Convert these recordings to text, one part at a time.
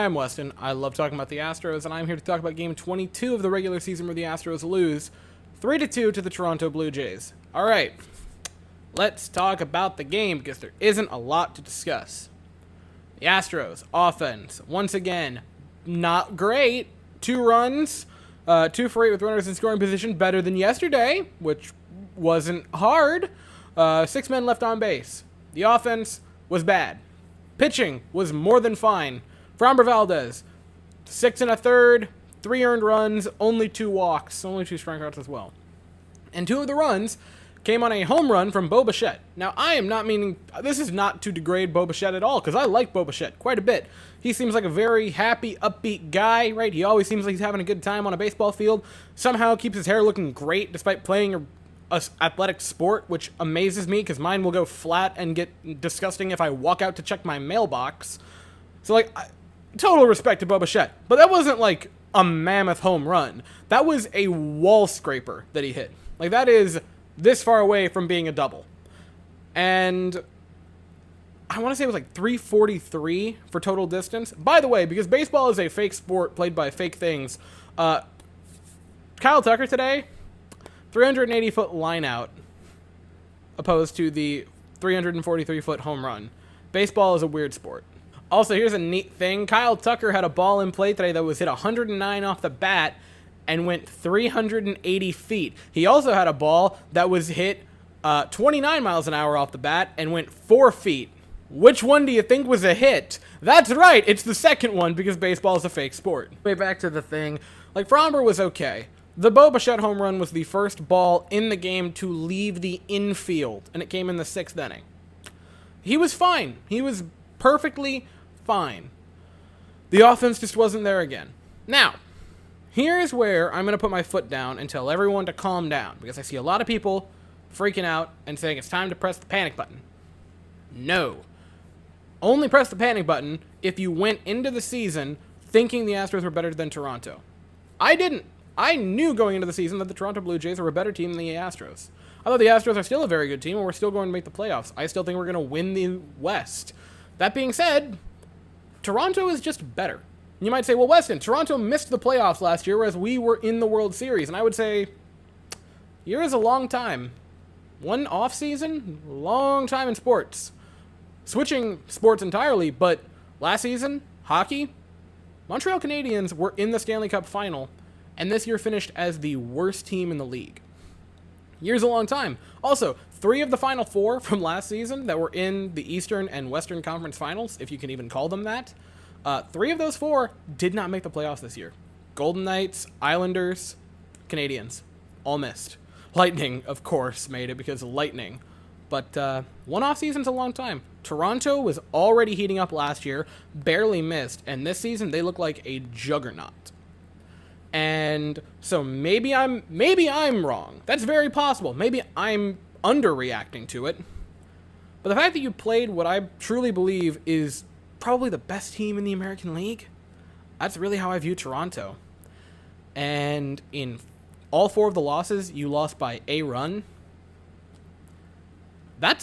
Hi, I'm Weston. I love talking about the Astros, and I'm here to talk about Game 22 of the regular season where the Astros lose 3-2 to the Toronto Blue Jays. All right, let's talk about the game because there isn't a lot to discuss. The Astros offense, once again, not great. 2 runs, 2 for 8 with runners in scoring position, better than yesterday, which wasn't hard. 6 men left on base. The offense was bad. Pitching was more than fine. Framber Valdez, 6 1/3, 3 earned runs, only 2 walks, only 2 strikeouts as well. And 2 of the runs came on a home run from Bo Bichette. Now, I am not meaning, this is not to degrade Bo Bichette at all, because I like Bo Bichette quite a bit. He seems like a very happy, upbeat guy, right? He always seems like he's having a good time on a baseball field. Somehow keeps his hair looking great despite playing a athletic sport, which amazes me because mine will go flat and get disgusting if I walk out to check my mailbox. So, total respect to Bo Bichette. But that wasn't like a mammoth home run. That was a wall scraper that he hit. Like, that is this far away from being a double. And I want to say it was like 343 for total distance. By the way, because baseball is a fake sport played by fake things, Kyle Tucker today, 380-foot line out opposed to the 343-foot home run. Baseball is a weird sport. Also, here's a neat thing. Kyle Tucker had a ball in play today that was hit 109 off the bat and went 380 feet. He also had a ball that was hit 29 miles an hour off the bat and went 4 feet. Which one do you think was a hit? That's right, it's the second one because baseball is a fake sport. Way back to the thing. Like, Framber was okay. The Bo Bichette home run was the first ball in the game to leave the infield, and it came in the 6th inning. He was fine. He was perfectly fine. The offense just wasn't there again. Now, here's where I'm going to put my foot down and tell everyone to calm down, because I see a lot of people freaking out and saying it's time to press the panic button. No. Only press the panic button if you went into the season thinking the Astros were better than Toronto. I didn't. I knew going into the season that the Toronto Blue Jays were a better team than the Astros. I thought the Astros are still a very good team, and we're still going to make the playoffs. I still think we're going to win the West. That being said, Toronto is just better. You might say, well, Weston, Toronto missed the playoffs last year, whereas we were in the World Series. And I would say, a year is a long time. One off season, long time in sports. Switching sports entirely, but last season, hockey, Montreal Canadiens were in the Stanley Cup final, and this year finished as the worst team in the league. Year's a long time. Also, 3 of the final 4 from last season that were in the Eastern and Western Conference Finals, if you can even call them that, 3 of those 4 did not make the playoffs this year. Golden Knights, Islanders, Canadiens, all missed. Lightning, of course, made it because of Lightning. But one off season's a long time. Toronto was already heating up last year, barely missed, and this season they look like a juggernaut. And so maybe I'm wrong. That's very possible. Maybe I'm underreacting to it. But the fact that you played what I truly believe is probably the best team in the American League, that's really how I view Toronto. And in all 4 of the losses, you lost by a run. I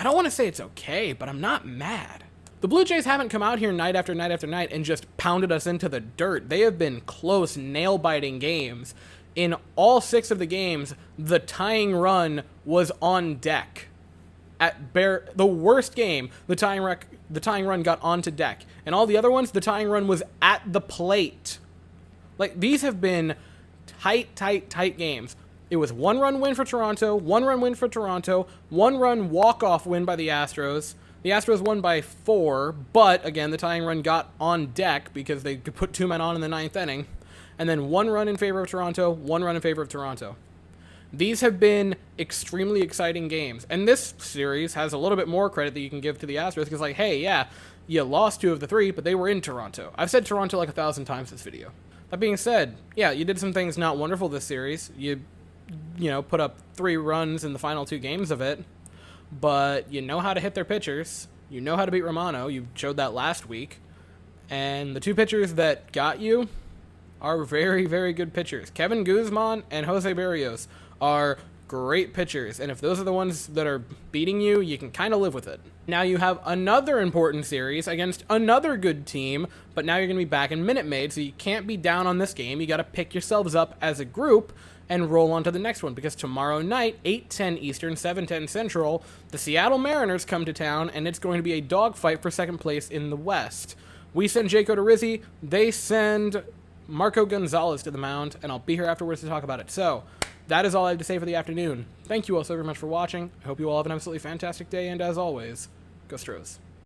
don't want to say it's okay, but I'm not mad. The Blue Jays haven't come out here night after night after night and just pounded us into the dirt. They have been close, nail-biting games. In all 6 of the games, the tying run was on deck. At the worst game, the tying run got onto deck. And all the other ones, the tying run was at the plate. Like, these have been tight games. It was 1-run win for Toronto, 1-run win for Toronto, 1-run walk-off win by the Astros. The Astros won by 4, but, again, the tying run got on deck because they could put 2 men on in the 9th inning. And then 1 run in favor of Toronto, 1 run in favor of Toronto. These have been extremely exciting games. And this series has a little bit more credit that you can give to the Astros because, like, hey, yeah, you lost 2 of the 3, but they were in Toronto. I've said Toronto like 1,000 times this video. That being said, yeah, you did some things not wonderful this series. You put up 3 runs in the final 2 games of it. But you know how to hit their pitchers. You know how to beat Romano. You showed that last week. And the 2 pitchers that got you are very, very good pitchers. Kevin Guzman and Jose Berrios are great pitchers, and if those are the ones that are beating you, you can kind of live with it. Now you have another important series against another good team, but now you're going to be back in Minute Maid, so you can't be down on this game. You got to pick yourselves up as a group and roll on to the next one, because tomorrow night, 8:10 Eastern, 7:10 Central, the Seattle Mariners come to town, and it's going to be a dogfight for second place in the West. We send Jake Odorizzi, they send Marco Gonzalez to the mound, and I'll be here afterwards to talk about it. So, that is all I have to say for the afternoon. Thank you all so very much for watching. I hope you all have an absolutely fantastic day, and as always, go Astros.